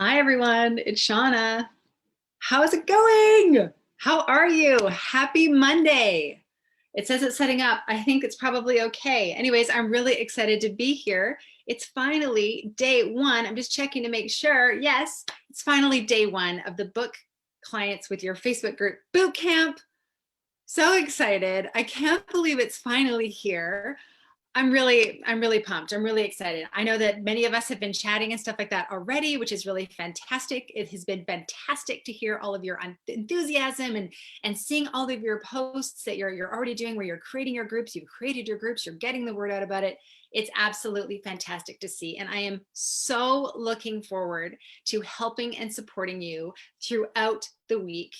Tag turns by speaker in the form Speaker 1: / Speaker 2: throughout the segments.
Speaker 1: Hi everyone, it's Shauna. How's it going? How are you? Happy Monday. It says it's setting up. I think it's probably okay. Anyways, I'm really excited to be here. It's finally day one. I'm just checking to make sure. Yes, it's finally day one of the Book Clients with Your Facebook Group Boot Camp. So excited. I can't believe it's finally here. I'm really pumped. I'm really excited. I know that many of us have been chatting and stuff like that already, which is really fantastic. It has been fantastic to hear all of your enthusiasm and seeing all of your posts that you're already doing where you're creating your groups, you've created your groups, you're getting the word out about it. It's absolutely fantastic to see. And I am so looking forward to helping and supporting you throughout the week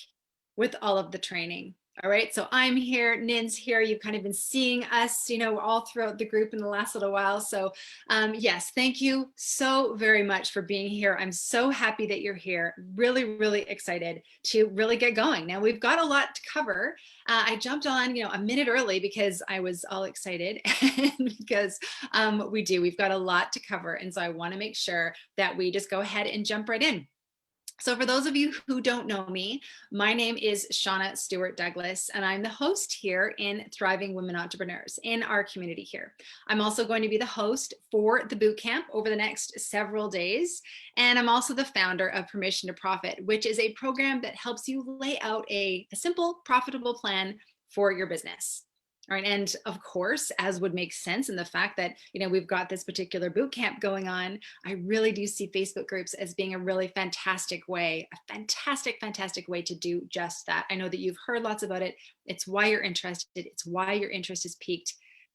Speaker 1: with all of the training. All right, so I'm here, Nin's here. You've kind of been seeing us, all throughout the group in the last little while. So yes, thank you so very much for being here. I'm so happy that you're here. Really, really excited to really get going. Now we've got a lot to cover. I jumped on, a minute early because I was all excited and because we've got a lot to cover. And so I want to make sure that we just go ahead and jump right in. So for those of you who don't know me, my name is Shauna Stewart Douglas, and I'm the host here in Thriving Women Entrepreneurs in our community here. I'm also going to be the host for the boot camp over the next several days. And I'm also the founder of Permission to Profit, which is a program that helps you lay out a simple, profitable plan for your business. All right, and of course, as would make sense in the fact that we've got this particular boot camp going on, I really do see Facebook groups as being a really fantastic way, a fantastic way to do just that. I know that you've heard lots about it. It's why you're interested. It's why your interest is piqued.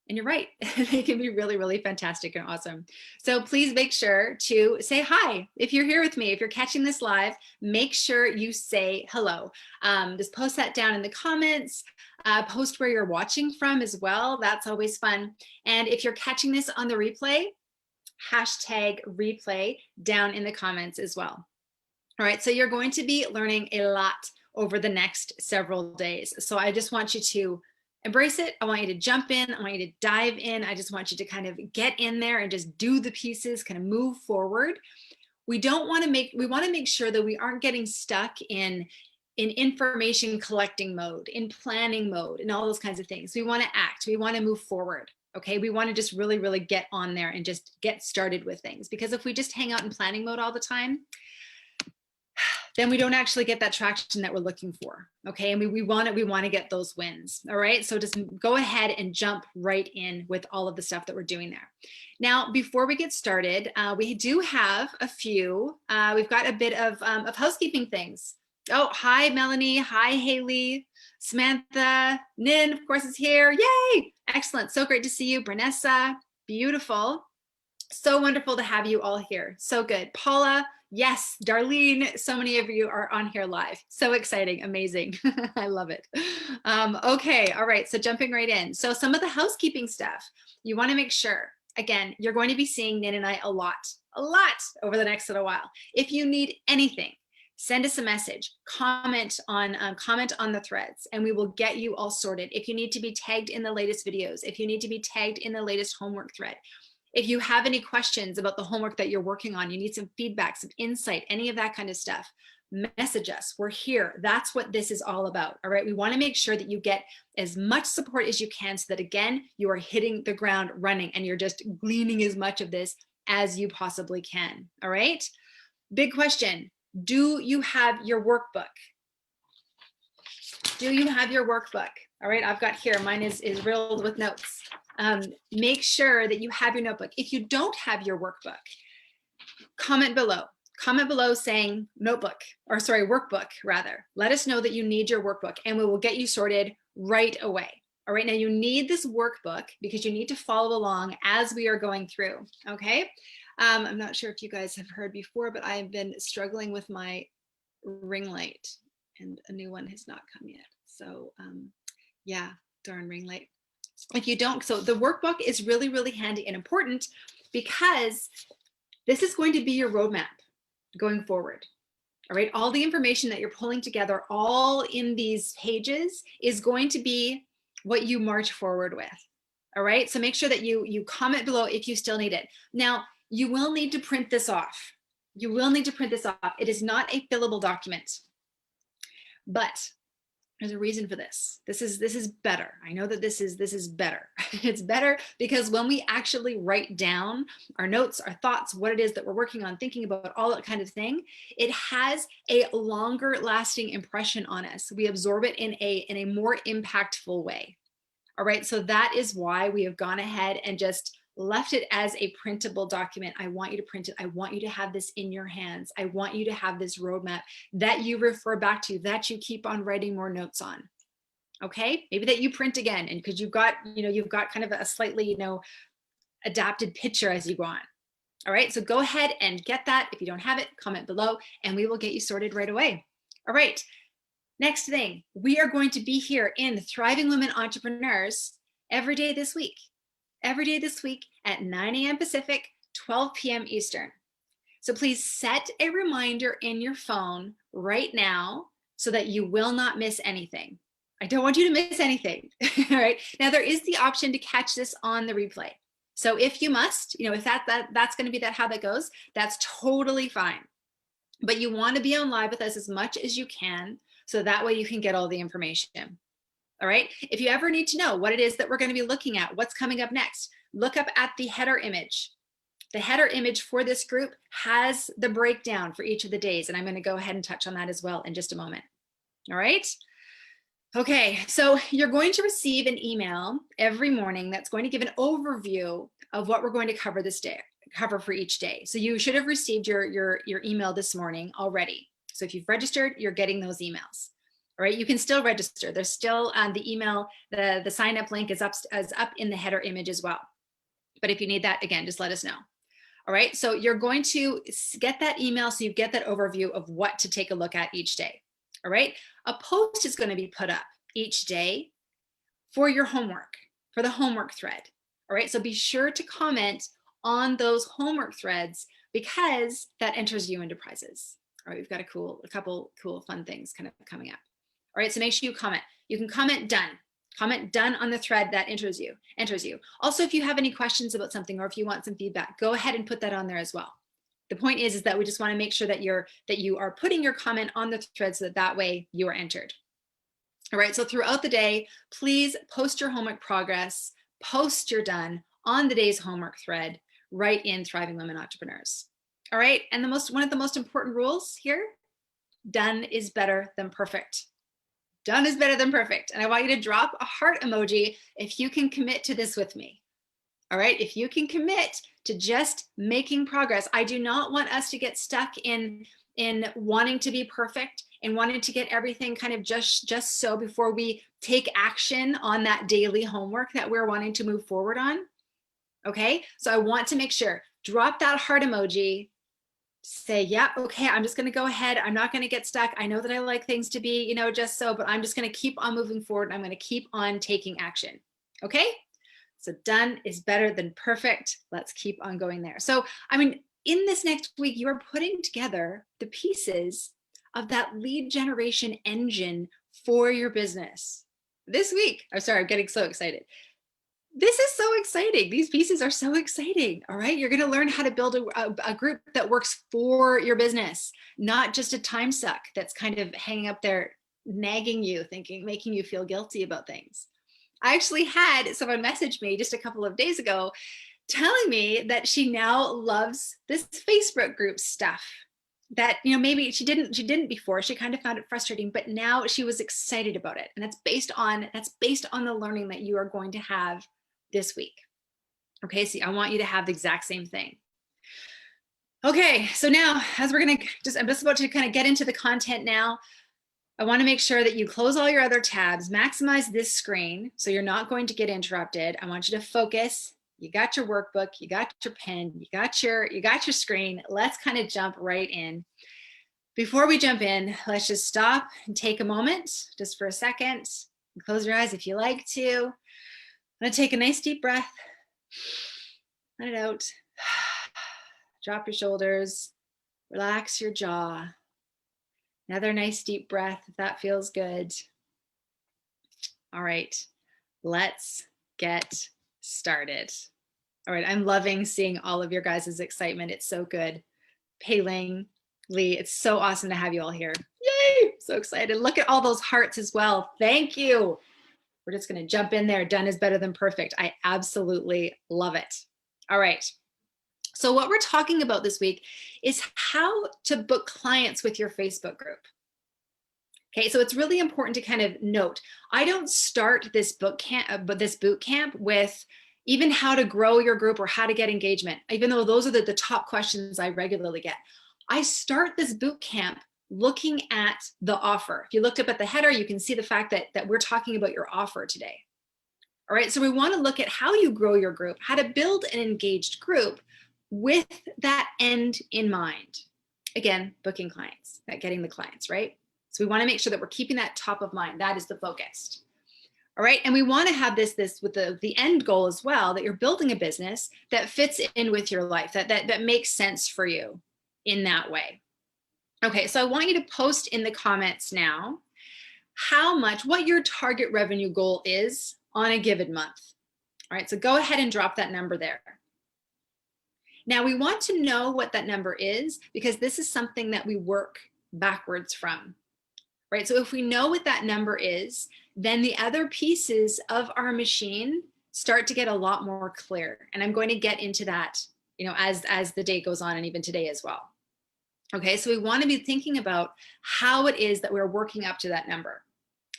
Speaker 1: And you're right, they can be really, really fantastic and awesome. So please make sure to say hi. If you're here with me, if you're catching this live, make sure you say hello. Just post that down in the comments. Post where you're watching from as well. That's always fun. And if you're catching this on the replay, hashtag replay down in the comments as well. All right, so you're going to be learning a lot over the next several days. So I just want you to embrace it. I want you to jump in. I want you to dive in. I just want you to kind of get in there and just do the pieces, kind of move forward. We want to make sure that we aren't getting stuck in information collecting mode, in planning mode, and all those kinds of things. We want to act. We want to move forward. Okay, we want to just really, really get on there and just get started with things. Because if we just hang out in planning mode all the time, then we don't actually get that traction that we're looking for. Okay, and we want to get those wins. All right, so just go ahead and jump right in with all of the stuff that we're doing there. Now, before we get started, we do have a few. We've got a bit of housekeeping things. Oh, hi, Melanie. Hi, Haley. Samantha. Nin, of course, is here. Yay! Excellent. So great to see you. Bernessa. Beautiful. So wonderful to have you all here. So good. Paula. Yes. Darlene. So many of you are on here live. So exciting. Amazing. I love it. Okay. All right. So jumping right in. So some of the housekeeping stuff, you want to make sure, again, you're going to be seeing Nin and I a lot over the next little while. If you need anything, send us a message, comment on the threads, and we will get you all sorted. If you need to be tagged in the latest videos, if you need to be tagged in the latest homework thread, if you have any questions about the homework that you're working on, you need some feedback, some insight, any of that kind of stuff, message us. We're here. That's what this is all about. All right. We want to make sure that you get as much support as you can so that, again, you are hitting the ground running and you're just gleaning as much of this as you possibly can. All right. Big question. Do you have your workbook? Do you have your workbook? All right, I've got here, mine is riddled with notes. Make sure that you have your notebook. If you don't have your workbook, comment below saying notebook, or sorry, workbook rather. Let us know that you need your workbook and we will get you sorted right away. All right, now you need this workbook because you need to follow along as we are going through, okay? I'm not sure if you guys have heard before, but I've been struggling with my ring light and a new one has not come yet. So yeah, darn ring light. If you don't, so the workbook is really, really handy and important because this is going to be your roadmap going forward. All right, all the information that you're pulling together all in these pages is going to be what you march forward with. All right, so make sure that you comment below if you still need it. Now, you will need to print this off. You will need to print this off. It is not a fillable document, but there's a reason for this. This is better. I know that this is better. It's better because when we actually write down our notes, our thoughts, what it is that we're working on, thinking about, all that kind of thing, it has a longer lasting impression on us. We absorb it in a more impactful way. All right, so that is why we have gone ahead and just left it as a printable document. I want you to print it. I want you to have this in your hands. I want you to have this roadmap that you refer back to, that you keep on writing more notes on. Okay, maybe that you print again, and because you've got kind of a slightly, adapted picture as you go on. All right, so go ahead and get that. If you don't have it, comment below and we will get you sorted right away. All right, next thing, we are going to be here in Thriving Women Entrepreneurs every day this week. Every day this week at 9 a.m. Pacific, 12 p.m. Eastern. So please set a reminder in your phone right now so that you will not miss anything. I don't want you to miss anything. All right. Now there is the option to catch this on the replay. So if you must, if that's going to be how that goes, that's totally fine. But you want to be on live with us as much as you can, so that way you can get all the information. All right. If you ever need to know what it is that we're going to be looking at, what's coming up next, look up at the header image. The header image for this group has the breakdown for each of the days. And I'm going to go ahead and touch on that as well in just a moment. All right. Okay. So you're going to receive an email every morning that's going to give an overview of what we're going to cover this day, cover for each day. So you should have received your email this morning already. So if you've registered, you're getting those emails. All right, you can still register. There's still the email, the sign up link is up in the header image as well. But if you need that, again, just let us know. All right, so you're going to get that email so you get that overview of what to take a look at each day. All right, a post is going to be put up each day for your homework, for the homework thread. All right, so be sure to comment on those homework threads because that enters you into prizes. All right, we've got a couple cool fun things kind of coming up. All right, so make sure you comment. You can comment done. Comment done on the thread that enters you. Also, if you have any questions about something or if you want some feedback, go ahead and put that on there as well. The point is that we just want to make sure that you are putting your comment on the thread so that way you are entered. All right, so throughout the day, please post your homework progress, post your done on the day's homework thread right in Thriving Women Entrepreneurs. All right, and one of the most important rules here, done is better than perfect. Done is better than perfect. And I want you to drop a heart emoji if you can commit to this with me. All right, if you can commit to just making progress. I do not want us to get stuck in wanting to be perfect and wanting to get everything kind of just so before we take action on that daily homework that we're wanting to move forward on. Okay, so I want to make sure, drop that heart emoji. Say, yeah, okay, I'm just going to go ahead. I'm not going to get stuck. I know that I like things to be, just so, but I'm just going to keep on moving forward. And I'm going to keep on taking action. Okay. So done is better than perfect. Let's keep on going there. So, in this next week, you are putting together the pieces of that lead generation engine for your business. This week, I'm sorry, I'm getting so excited. This is so exciting. These pieces are so exciting. All right. You're going to learn how to build a group that works for your business, not just a time suck that's kind of hanging up there, nagging you, making you feel guilty about things. I actually had someone message me just a couple of days ago telling me that she now loves this Facebook group stuff that, maybe she didn't before. She kind of found it frustrating, but now she was excited about it. And that's based on the learning that you are going to have this week. Okay, so I want you to have the exact same thing. Okay, so now as I'm just about to kind of get into the content now, I want to make sure that you close all your other tabs, maximize this screen so you're not going to get interrupted. I want you to focus. You got your workbook, you got your pen, you got your screen. Let's kind of jump right in. Before we jump in, let's just stop and take a moment just for a second. Close your eyes if you like to. I'm going to take a nice deep breath. Let it out. Drop your shoulders. Relax your jaw. Another nice deep breath if that feels good. All right, let's get started. All right, I'm loving seeing all of your guys' excitement. It's so good. Pei-Ling, Lee, it's so awesome to have you all here. Yay, so excited. Look at all those hearts as well. Thank you. We're just gonna jump in there. Done is better than perfect. I absolutely love it. All right. So what we're talking about this week is how to book clients with your Facebook group. Okay, so it's really important to kind of note, I don't start this boot camp with even how to grow your group or how to get engagement, even though those are the top questions I regularly get. I start this boot camp looking at the offer. If you looked up at the header, you can see the fact that we're talking about your offer today. All right, so we want to look at how you grow your group, how to build an engaged group with that end in mind. Again, booking clients, getting the clients, right? So we want to make sure that we're keeping that top of mind. That is the focus. All right, and we want to have this with the end goal as well, that you're building a business that fits in with your life, that makes sense for you in that way. Okay, so I want you to post in the comments now what your target revenue goal is on a given month. All right, so go ahead and drop that number there. Now we want to know what that number is because this is something that we work backwards from, right? So if we know what that number is, then the other pieces of our machine start to get a lot more clear. And I'm going to get into that, as the day goes on and even today as well. Okay, so we want to be thinking about how it is that we're working up to that number.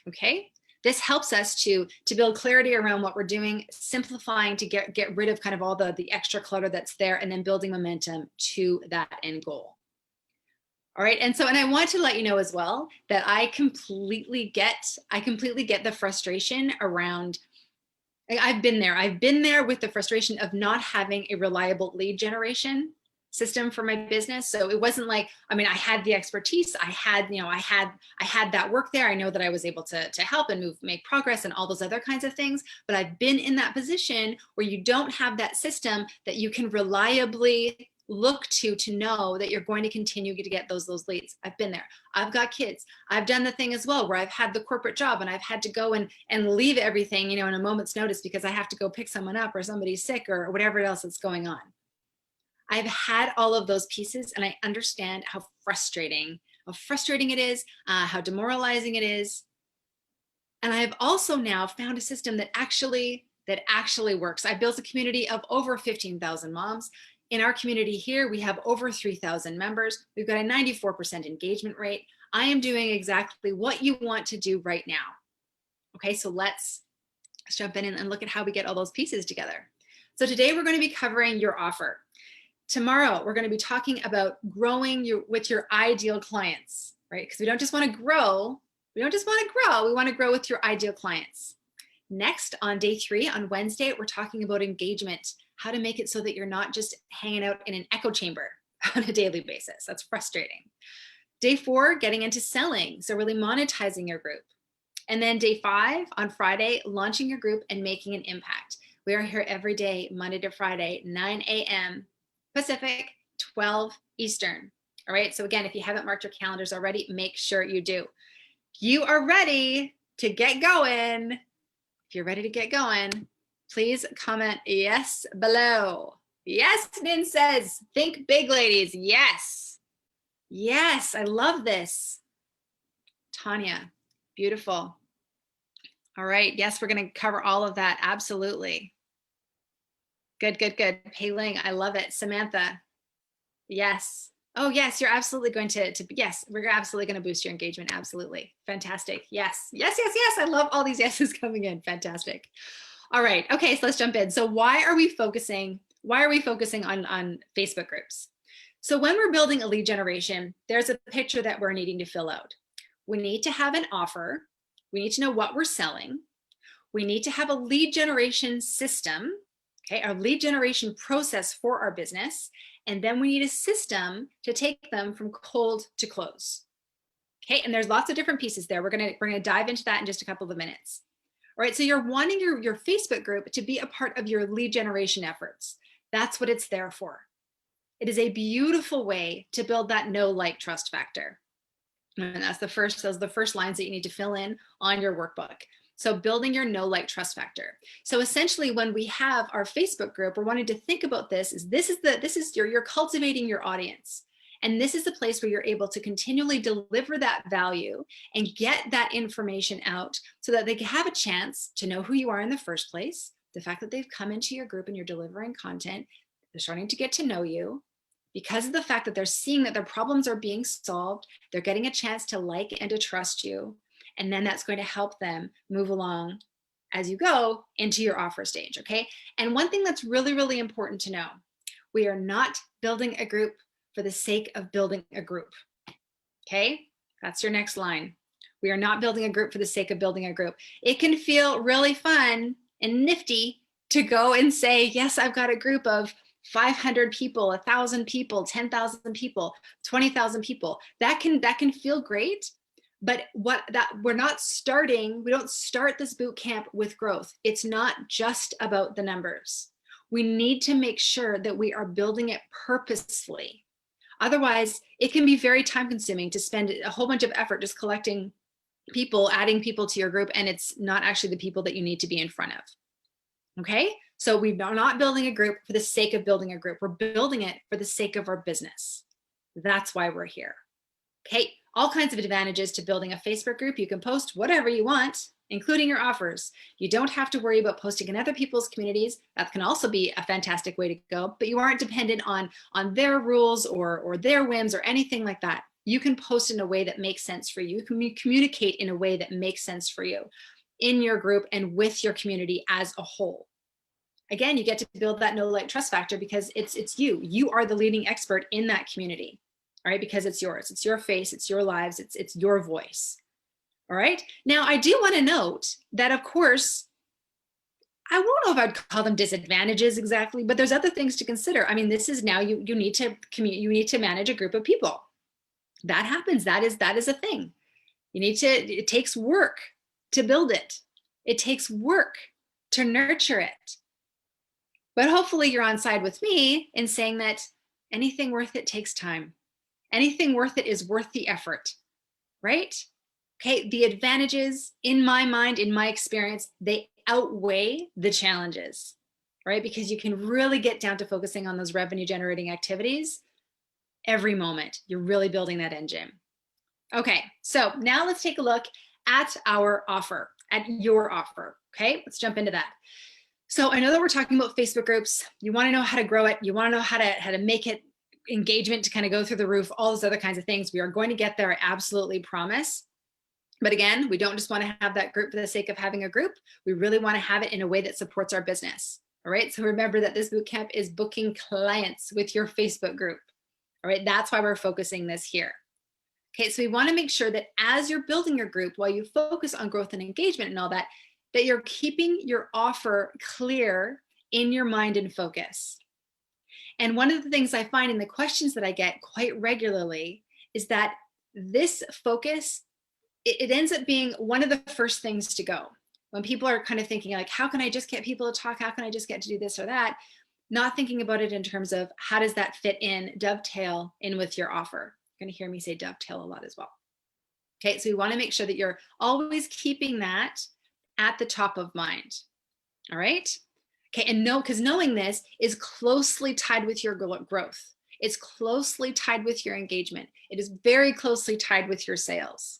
Speaker 1: Okay, this helps us to build clarity around what we're doing, simplifying to get rid of kind of all the extra clutter that's there, and then building momentum to that end goal. All right, and I want to let you know as well that I completely get the frustration around. I've been there with the frustration of not having a reliable lead generation system for my business. So it wasn't like, I had the expertise, I had that work there. I know that I was able to help and make progress and all those other kinds of things. But I've been in that position where you don't have that system that you can reliably look to know that you're going to continue to get those leads. I've been there. I've got kids. I've done the thing as well where I've had the corporate job and I've had to go and leave everything, in a moment's notice because I have to go pick someone up or somebody's sick or whatever else that's going on. I've had all of those pieces and I understand how frustrating it is, how demoralizing it is. And I have also now found a system that actually works. I built a community of over 15,000 moms. In our community here, we have over 3,000 members. We've got a 94% engagement rate. I am doing exactly what you want to do right now. Okay, so let's jump in and look at how we get all those pieces together. So today we're going to be covering your offer. Tomorrow, we're going to be talking about growing with your ideal clients, right? Because we don't just want to grow. We want to grow with your ideal clients. Next, on day 3, on Wednesday, we're talking about engagement, how to make it so that you're not just hanging out in an echo chamber on a daily basis. That's frustrating. Day 4, getting into selling, so really monetizing your group. And then day 5, on Friday, launching your group and making an impact. We are here every day, Monday to Friday, 9 a.m. Pacific, 12 Eastern. All right, so again, if you haven't marked your calendars already, make sure you do. You are ready to get going. If you're ready to get going, please comment yes below. Yes, Nin says, think big, ladies. Yes. Yes, I love this. Tanya, beautiful. All right, yes, we're going to cover all of that. Absolutely. Good. Pei-Ling, I love it. Samantha, yes. Oh, yes, you're absolutely going to yes, we're absolutely going to boost your engagement. Absolutely. Fantastic. Yes. I love all these yeses coming in. Fantastic. All right. Okay, so let's jump in. So why are we focusing on Facebook groups? So when we're building a lead generation, there's a picture that we're needing to fill out. We need to have an offer. We need to know what we're selling. We need to have a lead generation system, okay, our lead generation process for our business. And then we need a system to take them from cold to close. Okay, and there's lots of different pieces there. We're gonna dive into that in just a couple of minutes. All right, so you're wanting your Facebook group to be a part of your lead generation efforts. That's what it's there for. It is a beautiful way to build that know, like, trust factor. And those are the first lines that you need to fill in on your workbook. So building your know, like, trust factor. So essentially when we have our Facebook group, we're wanting to think about this, you're cultivating your audience. And this is the place where you're able to continually deliver that value and get that information out so that they can have a chance to know who you are in the first place. The fact that they've come into your group and you're delivering content, they're starting to get to know you. Because of the fact that they're seeing that their problems are being solved, they're getting a chance to like and to trust you. And then that's going to help them move along as you go into your offer stage, okay? And one thing that's really, really important to know, we are not building a group for the sake of building a group, okay? That's your next line. We are not building a group for the sake of building a group. It can feel really fun and nifty to go and say, yes, I've got a group of 500 people, 1,000 people, 10,000 people, 20,000 people. That can feel great, but we don't start this boot camp with growth. It's not just about the numbers. We need to make sure that we are building it purposefully. Otherwise, it can be very time consuming to spend a whole bunch of effort just collecting people, adding people to your group, and it's not actually the people that you need to be in front of. Okay? So we are not building a group for the sake of building a group. We're building it for the sake of our business. That's why we're here. Okay? All kinds of advantages to building a Facebook group. You can post whatever you want, including your offers. You don't have to worry about posting in other people's communities. That can also be a fantastic way to go, but you aren't dependent on their rules or their whims or anything like that. You can post in a way that makes sense for you. You can communicate in a way that makes sense for you in your group and with your community as a whole. Again, you get to build that know, like, trust factor because it's you. You are the leading expert in that community, all right? Because it's yours. It's your face. It's your lives. It's your voice. All right. Now, I do want to note that, of course, I won't know if I'd call them disadvantages exactly, but there's other things to consider. I mean, this is now you need to you need to manage a group of people. That happens. That is a thing. It takes work to build it. It takes work to nurture it. But hopefully you're on side with me in saying that anything worth it takes time. Anything worth it is worth the effort, right? Okay, the advantages in my mind, in my experience, they outweigh the challenges, right? Because you can really get down to focusing on those revenue generating activities every moment. You're really building that engine. Okay, so now let's take a look at our offer, at your offer. Okay, let's jump into that. So I know that we're talking about Facebook groups. You want to know how to grow it. You want to know how to make it engagement to kind of go through the roof, all those other kinds of things. We are going to get there, I absolutely promise. But again, we don't just want to have that group for the sake of having a group. We really want to have it in a way that supports our business. All right. So remember that this bootcamp is booking clients with your Facebook group. All right. That's why we're focusing this here. Okay. So we want to make sure that as you're building your group, while you focus on growth and engagement and all that, that you're keeping your offer clear in your mind and focus. And one of the things I find in the questions that I get quite regularly is that this focus, it ends up being one of the first things to go. When people are kind of thinking like, how can I just get people to talk? How can I just get to do this or that? Not thinking about it in terms of how does that fit in, dovetail in with your offer. You're going to hear me say dovetail a lot as well. Okay, so we want to make sure that you're always keeping that at the top of mind. All right. Okay, and because knowing this is closely tied with your growth. It's closely tied with your engagement. It is very closely tied with your sales.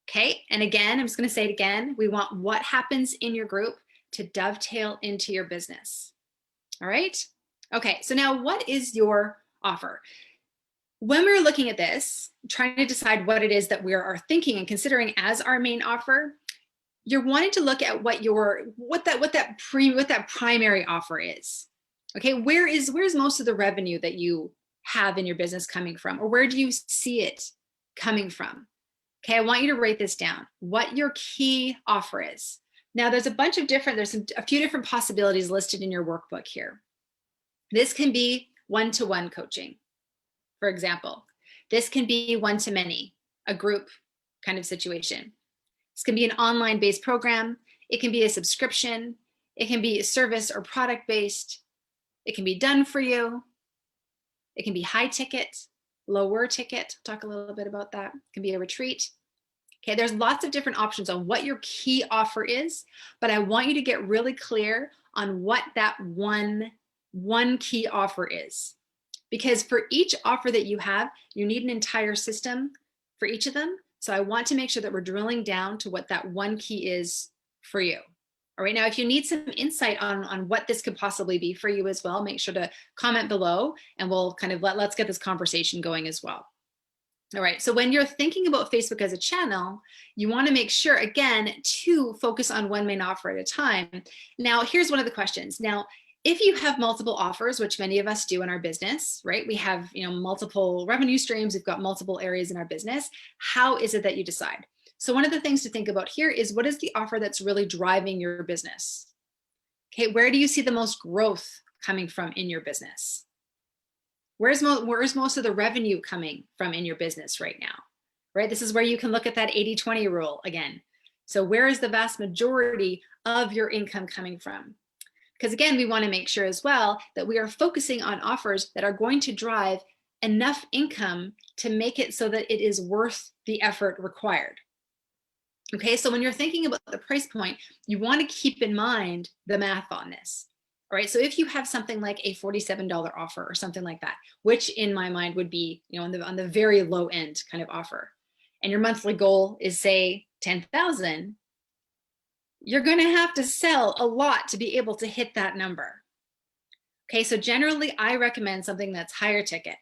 Speaker 1: Okay, and again, I'm just going to say it again. We want what happens in your group to dovetail into your business. All right. Okay, so now what is your offer? When we're looking at this, trying to decide what it is that we are thinking and considering as our main offer, you're wanting to look at what that primary offer is. Okay, where's most of the revenue that you have in your business coming from, or where do you see it coming from? Okay, I want you to write this down, what your key offer is. Now there's a few different possibilities listed in your workbook here. This can be one-to-one coaching, for example. This can be one-to-many, a group kind of situation. This can be an online-based program. It can be a subscription. It can be a service or product-based. It can be done for you. It can be high ticket, lower ticket. Talk a little bit about that. It can be a retreat. Okay, there's lots of different options on what your key offer is, but I want you to get really clear on what that one key offer is. because for each offer that you have, you need an entire system for each of them. So I want to make sure that we're drilling down to what that one key is for you. All right, now if you need some insight on what this could possibly be for you as well, make sure to comment below and we'll kind of let's get this conversation going as well. All right, so when you're thinking about Facebook as a channel, you want to make sure, again, to focus on one main offer at a time. Now, here's one of the questions. Now, if you have multiple offers, which many of us do in our business, right? We have, multiple revenue streams, we've got multiple areas in our business. How is it that you decide? So one of the things to think about here is, what is the offer that's really driving your business? Okay, where do you see the most growth coming from in your business? Where's most of the revenue coming from in your business right now, right? This is where you can look at that 80-20 rule again. So where is the vast majority of your income coming from? Because again, we want to make sure as well that we are focusing on offers that are going to drive enough income to make it so that it is worth the effort required. Okay, so when you're thinking about the price point, you want to keep in mind the math on this. All right, so if you have something like a $47 offer or something like that, which in my mind would be, on the very low end kind of offer, and your monthly goal is say 10,000, you're going to have to sell a lot to be able to hit that number. Okay, so generally I recommend something that's higher ticket,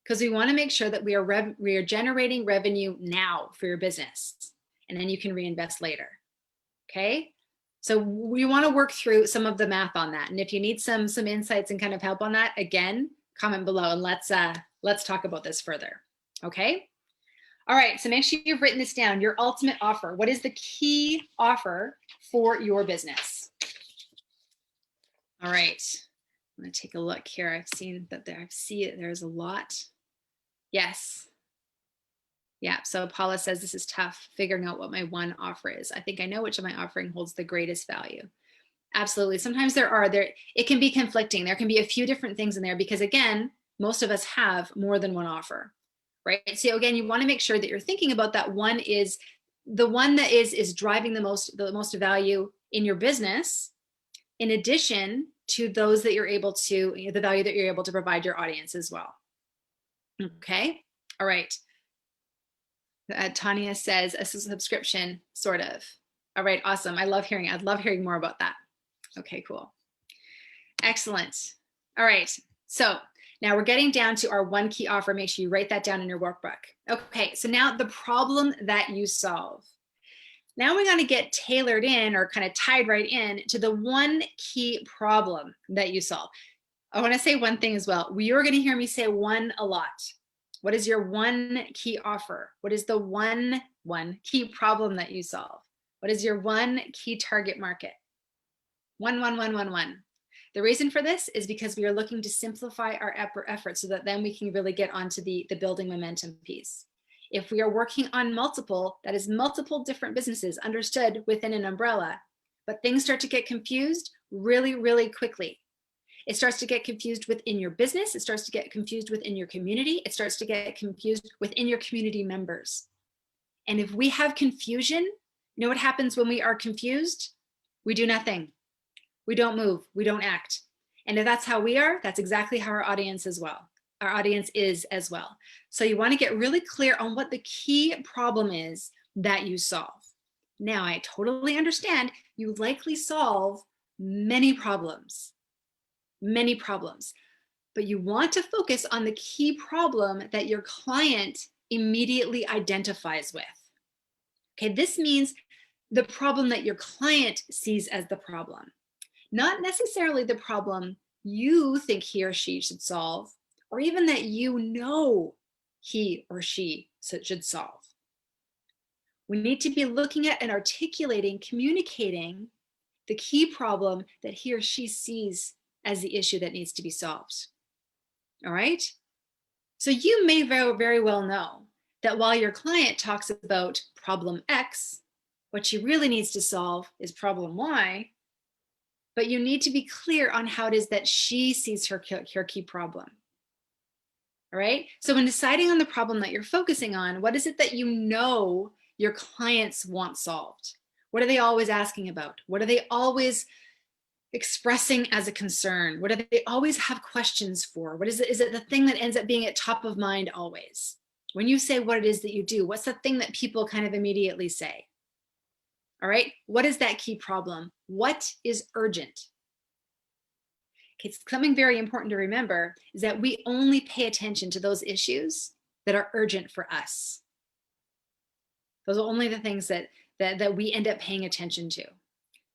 Speaker 1: because we want to make sure that we are generating revenue now for your business, and then you can reinvest later. Okay, so we want to work through some of the math on that, and if you need some insights and kind of help on that, again, comment below and let's talk about this further. Okay. All right, so make sure you've written this down. Your ultimate offer. What is the key offer for your business? All right, I'm going to take a look here. I've seen that there. I see it. There's a lot. Yes. Yeah. So Paula says this is tough figuring out what my one offer is. I think I know which of my offering holds the greatest value. Absolutely. Sometimes it can be conflicting. There can be a few different things in there because, again, most of us have more than one offer. Right. So again, you want to make sure that you're thinking about that one is the one that is driving the most value in your business, in addition to those that you're able to, the value that you're able to provide your audience as well. Okay. All right. Tanya says a subscription, sort of. All right. Awesome. I'd love hearing more about that. Okay, cool. Excellent. All right. So now we're getting down to our one key offer. Make sure you write that down in your workbook. Okay, so now the problem that you solve. Now we're going to get tailored in or kind of tied right in to the one key problem that you solve. I want to say one thing as well. You're going to hear me say one a lot. What is your one key offer? What is the one key problem that you solve? What is your one key target market? One. The reason for this is because we are looking to simplify our efforts so that then we can really get onto the building momentum piece. If we are working on multiple different businesses understood within an umbrella, but things start to get confused really, really quickly. It starts to get confused within your business. It starts to get confused within your community. It starts to get confused within your community members. And if we have confusion, you know what happens when we are confused? We do nothing. We don't move, we don't act. And if that's how we are, that's exactly how our audience is as well. So you want to get really clear on what the key problem is that you solve. Now, I totally understand you likely solve many problems, but you want to focus on the key problem that your client immediately identifies with. Okay, this means the problem that your client sees as the problem. Not necessarily the problem you think he or she should solve, or even that he or she should solve. We need to be looking at and articulating, communicating the key problem that he or she sees as the issue that needs to be solved. All right? So you may very well know that while your client talks about problem X, what she really needs to solve is problem Y. But you need to be clear on how it is that she sees her key problem. All right. So when deciding on the problem that you're focusing on, what is it that your clients want solved? What are they always asking about? What are they always expressing as a concern? What do they always have questions for? What is it? Is it the thing that ends up being at top of mind always? When you say what it is that you do, what's the thing that people kind of immediately say? All right, what is that key problem? What is urgent? Okay, something very important to remember is that we only pay attention to those issues that are urgent for us. Those are only the things that we end up paying attention to.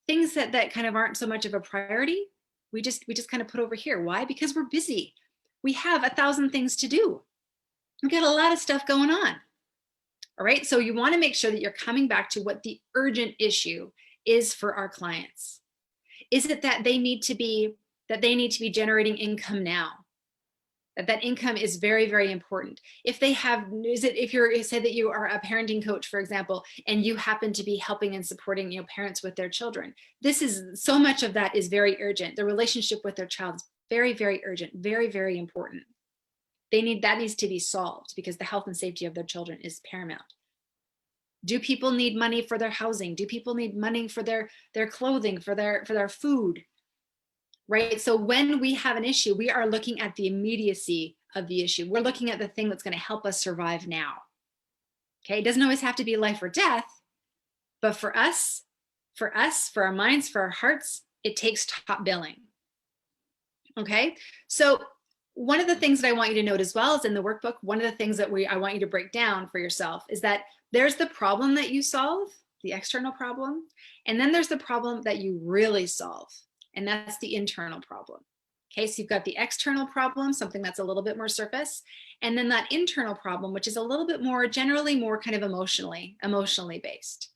Speaker 1: Things that kind of aren't so much of a priority, we just kind of put over here. Why? Because we're busy. We have 1,000 things to do. We got a lot of stuff going on. All right, so you want to make sure that you're coming back to what the urgent issue is for our clients. Is it that they need to be generating income now? That income is very, very important. If you say that you are a parenting coach, for example, and you happen to be helping and supporting parents with their children, this is so much of that is very urgent. The relationship with their child is very, very urgent, very, very important. That needs to be solved because the health and safety of their children is paramount. Do people need money for their housing? Do people need money for their clothing, for their food? Right? So when we have an issue, we are looking at the immediacy of the issue. We're looking at the thing that's going to help us survive now. Okay, it doesn't always have to be life or death, but for us, for our minds, for our hearts, it takes top billing. Okay, so one of the things that I want you to note as well is in the workbook, one of the things that I want you to break down for yourself is that there's the problem that you solve, the external problem, and then there's the problem that you really solve. And that's the internal problem. Okay, so you've got the external problem, something that's a little bit more surface, and then that internal problem, which is a little bit more, generally more kind of emotionally based.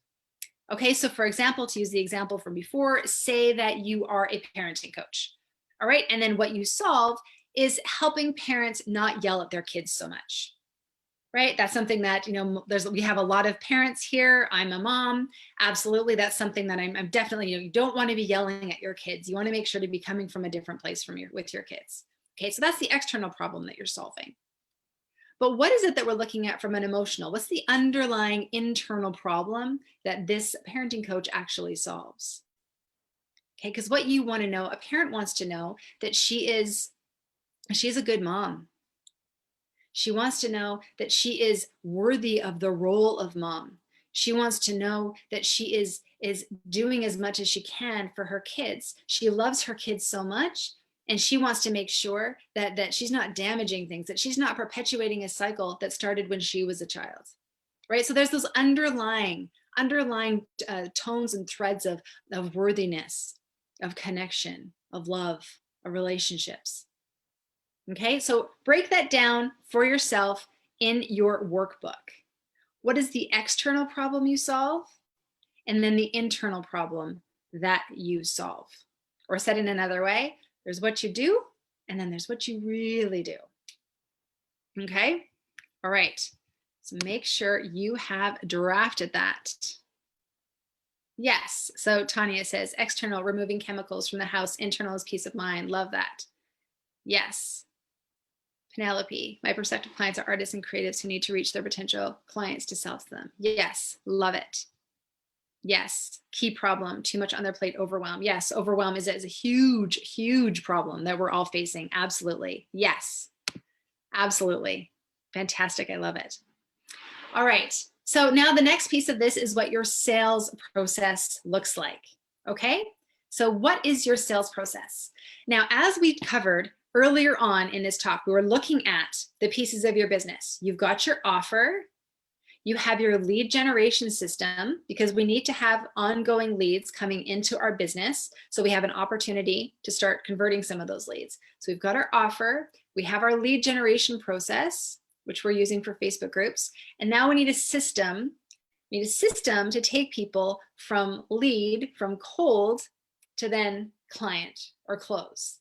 Speaker 1: Okay, so for example, to use the example from before, say that you are a parenting coach. All right, and then what you solve is helping parents not yell at their kids so much. Right? That's something that, we have a lot of parents here. I'm a mom. Absolutely. That's something that I'm definitely, you don't want to be yelling at your kids. You want to make sure to be coming from a different place with your kids. Okay. So that's the external problem that you're solving. But what is it that we're looking at from an emotional? What's the underlying internal problem that this parenting coach actually solves? Okay. Because what you want to know, a parent wants to know that she's a good mom. She wants to know that she is worthy of the role of mom. She wants to know that she is doing as much as she can for her kids. She loves her kids so much, and she wants to make sure that she's not damaging things, that she's not perpetuating a cycle that started when she was a child, right? So there's those underlying tones and threads of worthiness, of connection, of love, of relationships. Okay, so break that down for yourself in your workbook. What is the external problem you solve? And then the internal problem that you solve. Or said in another way, there's what you do, and then there's what you really do. Okay, all right. So make sure you have drafted that. Yes, so Tanya says, external, removing chemicals from the house, internal is peace of mind. Love that. Yes. Penelope, my prospective clients are artists and creatives who need to reach their potential clients to sell to them. Yes, love it. Yes, key problem, too much on their plate, overwhelm. Yes, overwhelm is a huge, huge problem that we're all facing. Absolutely. Yes, absolutely. Fantastic. I love it. All right. So now the next piece of this is what your sales process looks like. Okay. So what is your sales process? Now, as we covered earlier on in this talk, we were looking at the pieces of your business. You've got your offer, you have your lead generation system, because we need to have ongoing leads coming into our business. So we have an opportunity to start converting some of those leads. So we've got our offer, we have our lead generation process, which we're using for Facebook groups. And now we need a system. We need a system to take people from lead, from cold, to then client or close.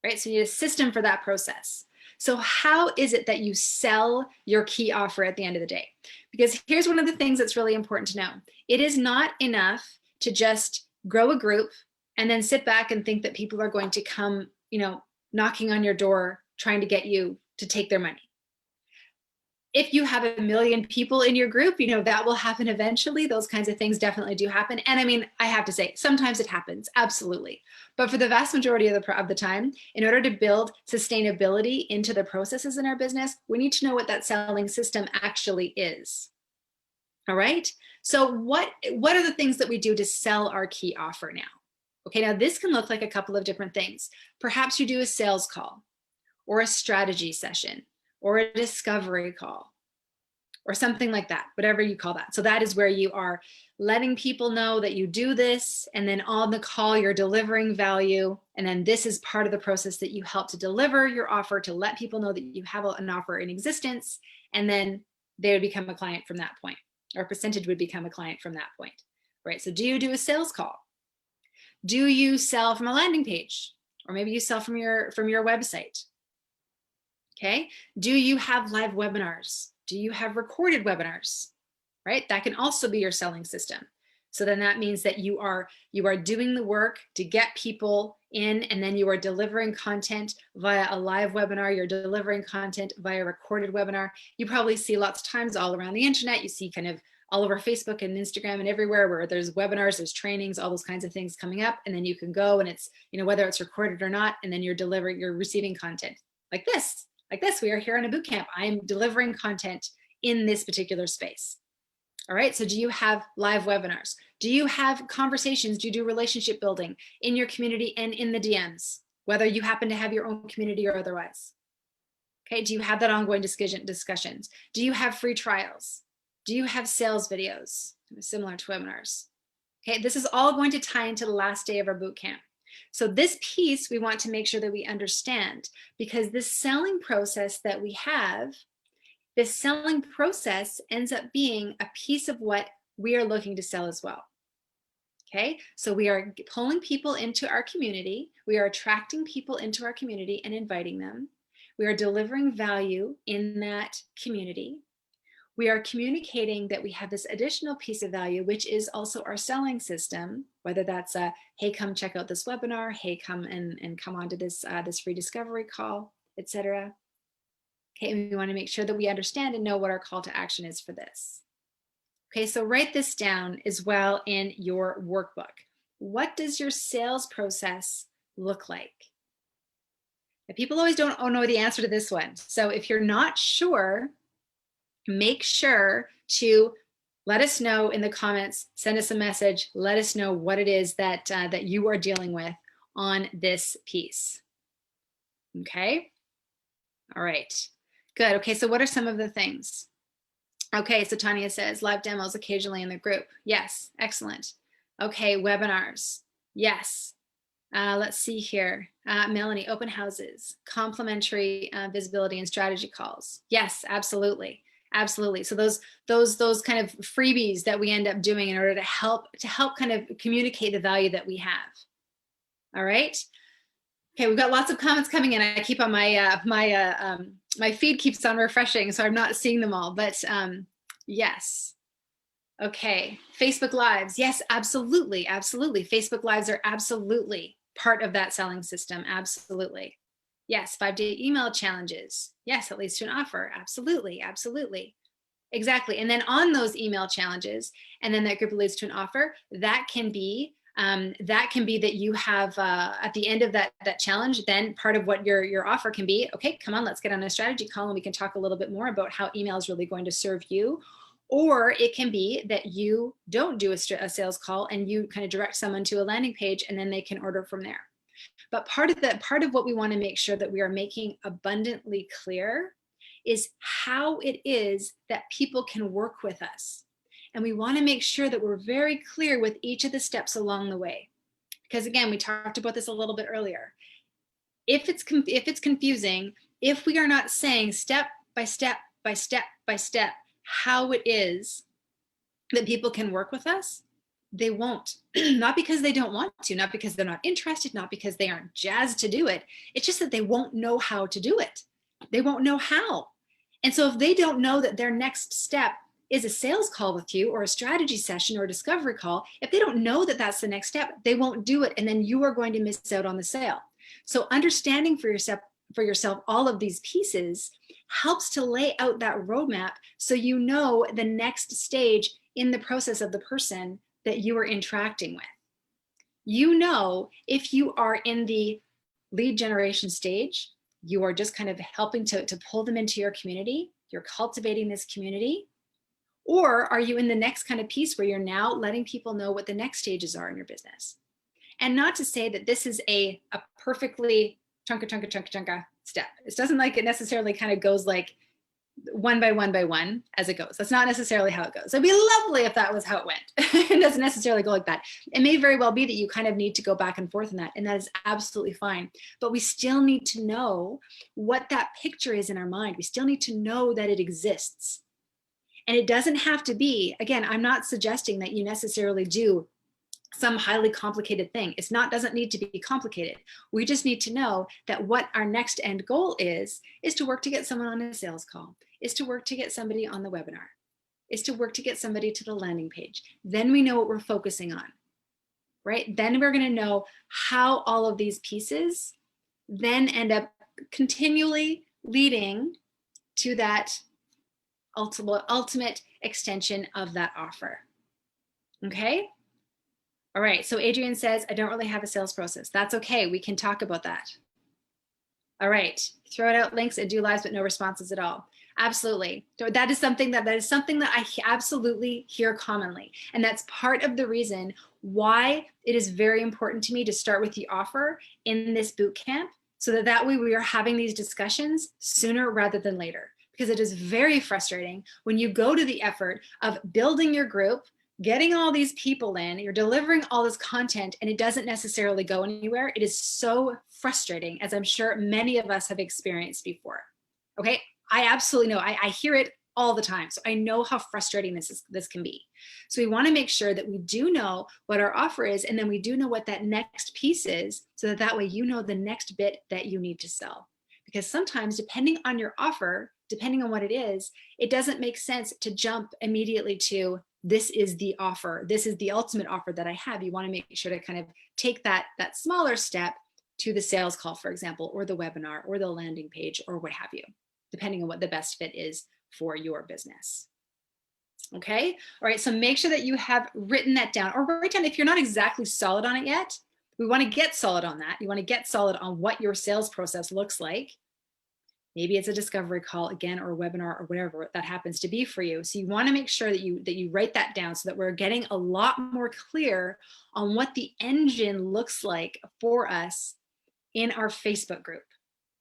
Speaker 1: Right? So you need a system for that process. So how is it that you sell your key offer at the end of the day? Because here's one of the things that's really important to know. It is not enough to just grow a group and then sit back and think that people are going to come, knocking on your door, trying to get you to take their money. If you have 1 million people in your group, you know, that will happen eventually. Those kinds of things definitely do happen. And I mean, I have to say, sometimes it happens, absolutely. But for the vast majority of the time, in order to build sustainability into the processes in our business, we need to know what that selling system actually is. All right. So what are the things that we do to sell our key offer now? Okay, now this can look like a couple of different things. Perhaps you do a sales call or a strategy session or a discovery call or something like that, whatever you call that. So that is where you are letting people know that you do this, and then on the call you're delivering value, and then this is part of the process that you help to deliver your offer, to let people know that you have an offer in existence, and then they would become a client from that point, or a percentage would become a client from that point, right? So do you do a sales call? Do you sell from a landing page? Or maybe you sell from your website. Okay. Do you have live webinars? Do you have recorded webinars? Right? That can also be your selling system. So then that means that you are doing the work to get people in, and then you are delivering content via a live webinar. You're delivering content via recorded webinar. You probably see lots of times all around the internet, you see kind of all over Facebook and Instagram and everywhere where there's webinars, there's trainings, all those kinds of things coming up. And then you can go and it's, you know, whether it's recorded or not, and then you're receiving content like this. We are here on a boot camp. I'm delivering content in this particular space. All right, so do you have live webinars? Do you have conversations? Do you do relationship building in your community and in the DMs, whether you happen to have your own community or otherwise? Okay, do you have that ongoing discussions? Do you have free trials? Do you have sales videos similar to webinars? Okay, this is all going to tie into the last day of our boot camp. So this piece we want to make sure that we understand, because this selling process that we have, this selling process ends up being a piece of what we are looking to sell as well. Okay, so we are pulling people into our community. We are attracting people into our community and inviting them. We are delivering value in that community. We are communicating that we have this additional piece of value, which is also our selling system, whether that's a, hey, come check out this webinar, hey, come and come onto this, this free discovery call, etc. Okay, and we want to make sure that we understand and know what our call to action is for this. Okay, so write this down as well in your workbook. What does your sales process look like? Now, people always don't know the answer to this one. So if you're not sure, make sure to let us know in the comments, send us a message, let us know what it is that, that you are dealing with on this piece. Okay, all right, good. Okay, so what are some of the things? Okay, so Tanya says live demos occasionally in the group. Yes, excellent. Okay, webinars. Yes. Let's see here. Melanie, open houses, complimentary visibility and strategy calls. Yes, absolutely. Absolutely. So those kind of freebies that we end up doing in order to help kind of communicate the value that we have. All right. Okay, we've got lots of comments coming in. I keep on my my feed keeps on refreshing, so I'm not seeing them all. But yes. Okay, Facebook Lives. Yes, absolutely, absolutely. Facebook Lives are absolutely part of that selling system. Absolutely. Yes, 5-day email challenges. Yes, that leads to an offer. Absolutely, absolutely. Exactly. And then on those email challenges, and then that group leads to an offer, that can be that you have at the end of that challenge, then part of what your offer can be, okay, come on, let's get on a strategy call and we can talk a little bit more about how email is really going to serve you. Or it can be that you don't do a sales call and you kind of direct someone to a landing page and then they can order from there. But part of what we want to make sure that we are making abundantly clear is how it is that people can work with us. And we want to make sure that we're very clear with each of the steps along the way. Because again, we talked about this a little bit earlier. If it's confusing, if we are not saying step by step by step by step how it is that people can work with us, they won't. Not because they don't want to, not because they're not interested, not because they aren't jazzed to do it. It's just that they won't know how to do it. They won't know how. And so if they don't know that their next step is a sales call with you or a strategy session or a discovery call, if they don't know that that's the next step, they won't do it. And then you are going to miss out on the sale. So understanding for yourself all of these pieces helps to lay out that roadmap so you know the next stage in the process of the person that you are interacting with. You know, if you are in the lead generation stage, you are just kind of helping to pull them into your community, you're cultivating this community, or are you in the next kind of piece where you're now letting people know what the next stages are in your business? And not to say that this is a perfectly chunka step. It doesn't like it necessarily kind of goes like one by one as it goes. That's not necessarily how it goes. It'd be lovely if that was how it went. It doesn't necessarily go like that. It may very well be that you kind of need to go back and forth in that, and that is absolutely fine. But we still need to know what that picture is in our mind. We still need to know that it exists. And it doesn't have to be, again, I'm not suggesting that you necessarily do some highly complicated thing. Doesn't need to be complicated. We just need to know that what our next end goal is to work to get someone on a sales call, is to work to get somebody on the webinar, is to work to get somebody to the landing page. Then we know what we're focusing on, right? Then we're going to know how all of these pieces then end up continually leading to that ultimate extension of that offer. Okay? All right, so Adrienne says, I don't really have a sales process. That's okay, we can talk about that. All right, throw it out links and do lives, but no responses at all. Absolutely. That is something that I absolutely hear commonly. And that's part of the reason why it is very important to me to start with the offer in this boot camp, so that way we are having these discussions sooner rather than later. Because it is very frustrating when you go to the effort of building your group, getting all these people in, you're delivering all this content, and it doesn't necessarily go anywhere. It is so frustrating, as I'm sure many of us have experienced before. Okay, I absolutely know. I hear it all the time. So I know how frustrating this can be. So we want to make sure that we do know what our offer is, and then we do know what that next piece is, so that way you know the next bit that you need to sell. Because sometimes, depending on your offer, depending on what it is, it doesn't make sense to jump immediately to, this is the offer, this is the ultimate offer that I have. You want to make sure to kind of take that smaller step to the sales call, for example, or the webinar, or the landing page, or what have you, depending on what the best fit is for your business. Okay, all right, so make sure that you have written that down, or write down if you're not exactly solid on it yet. We want to get solid on that. You want to get solid on what your sales process looks like. Maybe it's a discovery call again, or a webinar, or whatever that happens to be for you. So you want to make sure that you write that down, so that we're getting a lot more clear on what the engine looks like for us in our Facebook group.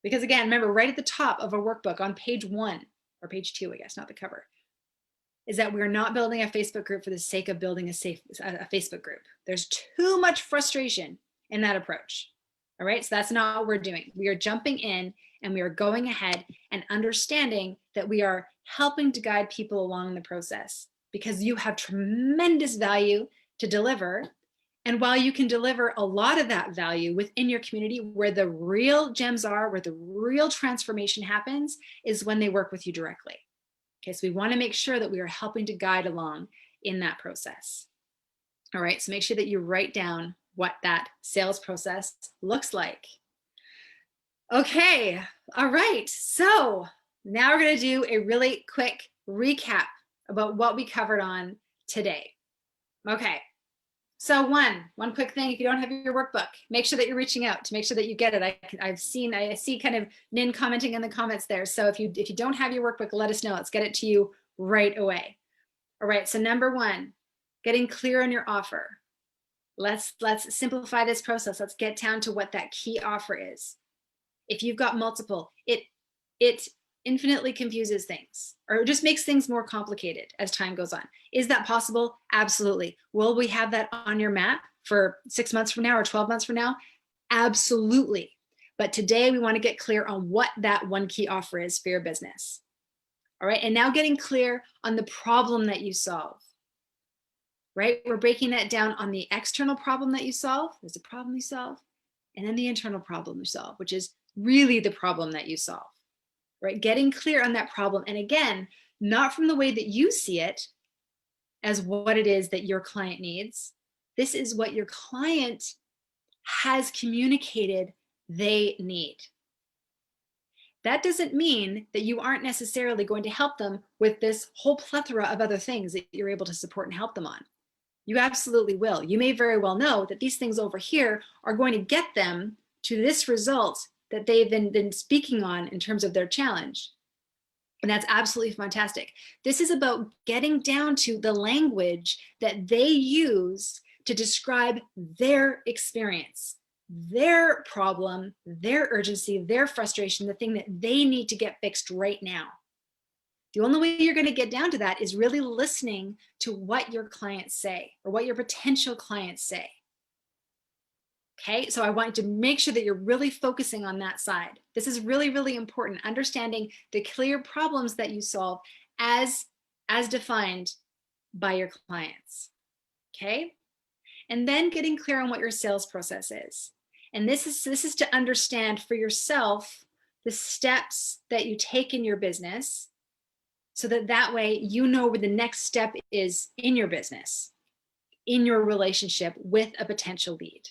Speaker 1: Because again, remember, right at the top of a workbook on page 1, or page 2, I guess, not the cover, is that we're not building a Facebook group for the sake of building a Facebook group. There's too much frustration in that approach. All right, so that's not what we're doing. We are jumping in, and we are going ahead and understanding that we are helping to guide people along the process, because you have tremendous value to deliver. And while you can deliver a lot of that value within your community, where the real gems are, where the real transformation happens, is when they work with you directly. Okay, so we want to make sure that we are helping to guide along in that process. All right, so make sure that you write down what that sales process looks like. Okay, all right, so now we're going to do a really quick recap about what we covered on today. Okay, so one quick thing: if you don't have your workbook, make sure that you're reaching out to make sure that you get it. I see kind of Nin commenting in the comments there. So if you don't have your workbook, let us know. Let's get it to you right away. All right, so number 1, getting clear on your offer. Let's simplify this process. Let's get down to what that key offer is. If you've got multiple, it infinitely confuses things, or just makes things more complicated as time goes on. Is that possible? Absolutely. Will we have that on your map for 6 months from now or 12 months from now? Absolutely. But today we want to get clear on what that one key offer is for your business. All right, and now getting clear on the problem that you solve. Right, we're breaking that down on the external problem that you solve. There's a problem you solve, and then the internal problem you solve, which is really the problem that you solve. Right, getting clear on that problem, and again, not from the way that you see it as what it is that your client needs. This is what your client has communicated they need. that doesn't mean that you aren't necessarily going to help them with this whole plethora of other things that you're able to support and help them on. You absolutely will. You may very well know that these things over here are going to get them to this result that they've been speaking on in terms of their challenge. And that's absolutely fantastic. This is about getting down to the language that they use to describe their experience, their problem, their urgency, their frustration, the thing that they need to get fixed right now. The only way you're going to get down to that is really listening to what your clients say or what your potential clients say. Okay, so I want you to make sure that you're really focusing on that side. This is really, really important. Understanding the clear problems that you solve as defined by your clients. Okay, and then getting clear on what your sales process is. And this is to understand for yourself the steps that you take in your business, so that way you know where the next step is in your business, in your relationship with a potential lead.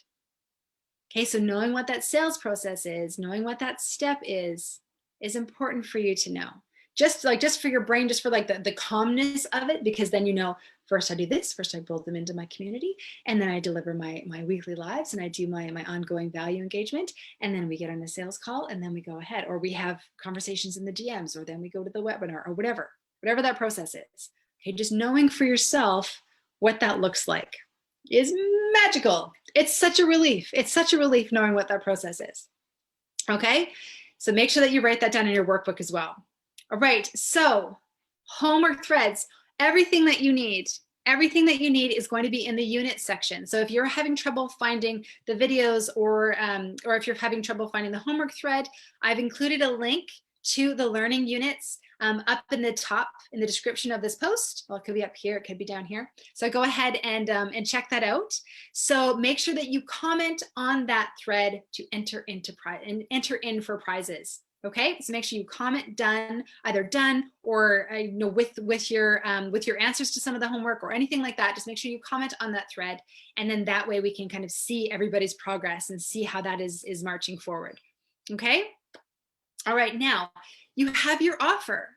Speaker 1: Okay, so knowing what that sales process is, knowing what that step is important for you to know. Just for your brain, just for like the calmness of it, because then you know, first I do this, first I build them into my community, and then I deliver my weekly lives, and I do my ongoing value engagement, and then we get on a sales call, and then we go ahead, or we have conversations in the DMs, or then we go to the webinar, or whatever that process is. Okay, just knowing for yourself what that looks like is magical. It's such a relief. It's such a relief knowing what that process is. Okay, so make sure that you write that down in your workbook as well. All right, so homework threads, everything that you need is going to be in the unit section. So if you're having trouble finding the videos, or if you're having trouble finding the homework thread, I've included a link to the learning units up in the top in the description of this post. Well, it could be up here, it could be down here. So go ahead and check that out. So make sure that you comment on that thread to enter in for prizes. Okay, so make sure you comment either done or with your answers to some of the homework or anything like that. Just make sure you comment on that thread, and then that way we can kind of see everybody's progress and see how that is marching forward. Okay. All right, now you have your offer.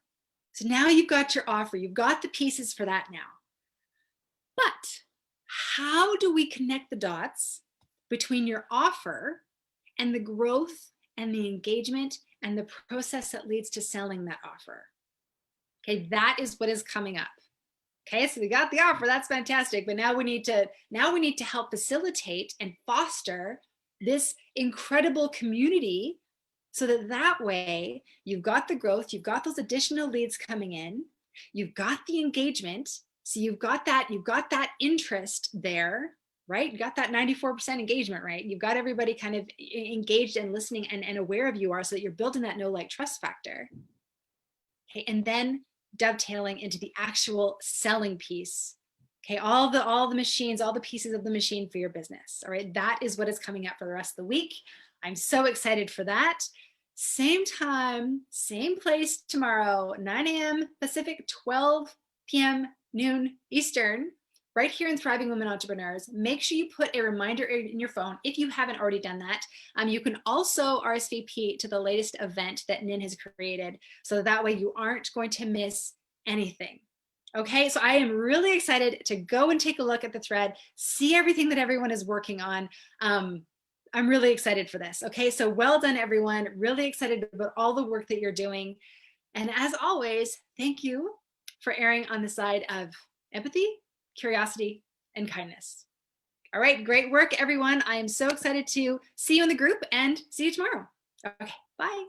Speaker 1: So now you've got your offer, you've got the pieces for that now. But how do we connect the dots between your offer and the growth and the engagement and the process that leads to selling that offer? Okay, that is what is coming up. Okay, so we got the offer, that's fantastic, but now we need to help facilitate and foster this incredible community, so that way you've got the growth, you've got those additional leads coming in, you've got the engagement, so you've got that interest there, right? You got that 94% engagement, right? You've got everybody kind of engaged and listening and aware of you are, so that you're building that know, like, trust factor. Okay, and then dovetailing into the actual selling piece. Okay, all the machines, all the pieces of the machine for your business. All right, that is what is coming up for the rest of the week. I'm so excited for that. Same time, same place tomorrow, 9 a.m. Pacific, 12 p.m. noon Eastern, right here in Thriving Women Entrepreneurs. Make sure you put a reminder in your phone if you haven't already done that. You can also RSVP to the latest event that Nin has created, so that way you aren't going to miss anything. Okay, so I am really excited to go and take a look at the thread, see everything that everyone is working on. I'm really excited for this. Okay, so well done, everyone. Really excited about all the work that you're doing. And as always, thank you for erring on the side of empathy, curiosity, and kindness. All right, great work, everyone. I am so excited to see you in the group and see you tomorrow. Okay, bye.